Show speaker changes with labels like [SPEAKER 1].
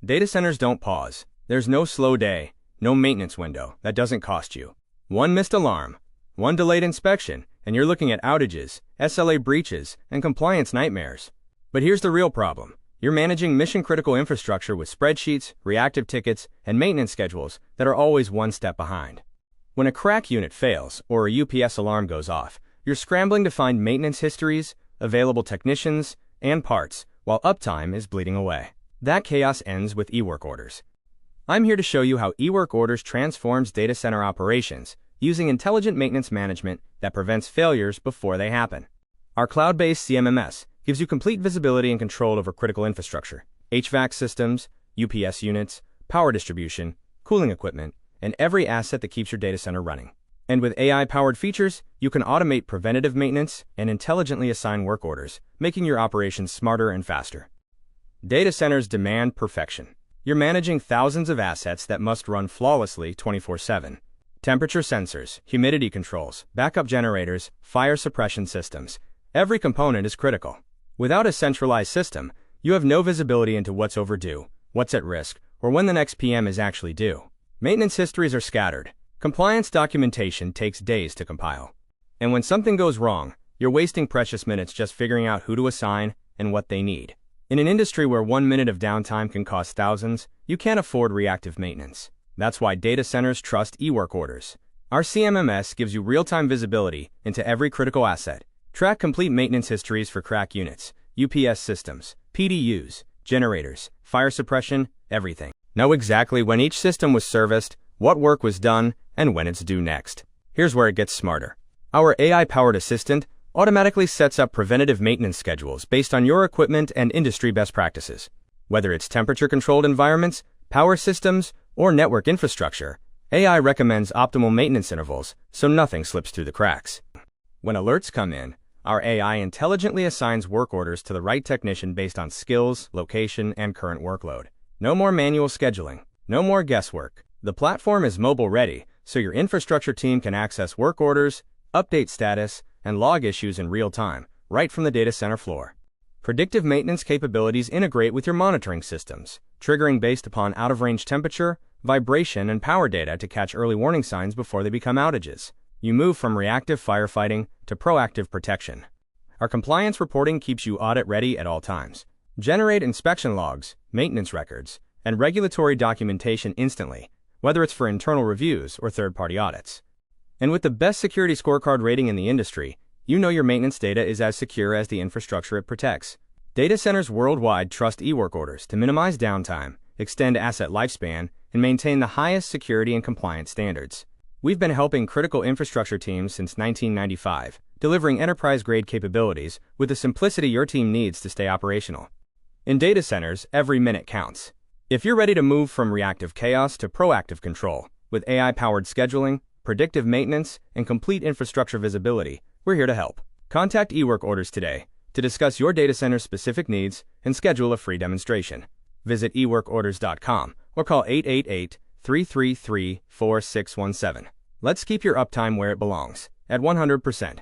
[SPEAKER 1] Data centers don't pause. There's no slow day, no maintenance window that doesn't cost you. One missed alarm, one delayed inspection, and you're looking at outages, SLA breaches, and compliance nightmares. But here's the real problem. You're managing mission-critical infrastructure with spreadsheets, reactive tickets, and maintenance schedules that are always one step behind. When a CRAC unit fails or a UPS alarm goes off, you're scrambling to find maintenance histories, available technicians, and parts, while uptime is bleeding away. That chaos ends with eWorkOrders. I'm here to show you how eWorkOrders transforms data center operations using intelligent maintenance management that prevents failures before they happen. Our cloud-based CMMS gives you complete visibility and control over critical infrastructure, HVAC systems, UPS units, power distribution, cooling equipment, and every asset that keeps your data center running. And with AI-powered features, you can automate preventative maintenance and intelligently assign work orders, making your operations smarter and faster. Data centers demand perfection. You're managing thousands of assets that must run flawlessly 24/7. Temperature sensors, humidity controls, backup generators, fire suppression systems. Every component is critical. Without a centralized system, you have no visibility into what's overdue, what's at risk, or when the next PM is actually due. Maintenance histories are scattered. Compliance documentation takes days to compile. And when something goes wrong, you're wasting precious minutes just figuring out who to assign and what they need. In an industry where 1 minute of downtime can cost thousands, you can't afford reactive maintenance. That's why data centers trust eWorkOrders. Our CMMS gives you real-time visibility into every critical asset. Track complete maintenance histories for CRAC units, UPS systems, PDUs, generators, fire suppression, everything. Know exactly when each system was serviced, what work was done, and when it's due next. Here's where it gets smarter. Our AI-powered assistant automatically sets up preventative maintenance schedules based on your equipment and industry best practices. Whether it's temperature-controlled environments, power systems, or network infrastructure, AI recommends optimal maintenance intervals so nothing slips through the cracks. When alerts come in, our AI intelligently assigns work orders to the right technician based on skills, location, and current workload. No more manual scheduling, no more guesswork. The platform is mobile-ready, so your infrastructure team can access work orders, update status, and log issues in real time, right from the data center floor. Predictive maintenance capabilities integrate with your monitoring systems, triggering based upon out-of-range temperature, vibration, and power data to catch early warning signs before they become outages. You move from reactive firefighting to proactive protection. Our compliance reporting keeps you audit-ready at all times. Generate inspection logs, maintenance records, and regulatory documentation instantly, whether it's for internal reviews or third-party audits. And with the best security scorecard rating in the industry, you know your maintenance data is as secure as the infrastructure it protects. Data centers worldwide trust eWorkOrders to minimize downtime, extend asset lifespan, and maintain the highest security and compliance standards. We've been helping critical infrastructure teams since 1995, delivering enterprise-grade capabilities with the simplicity your team needs to stay operational. In data centers, every minute counts. If you're ready to move from reactive chaos to proactive control, with AI-powered scheduling, predictive maintenance, and complete infrastructure visibility, we're here to help. Contact eWorkOrders today to discuss your data center's specific needs and schedule a free demonstration. Visit eWorkOrders.com or call 888-333-4617. Let's keep your uptime where it belongs, at 100%.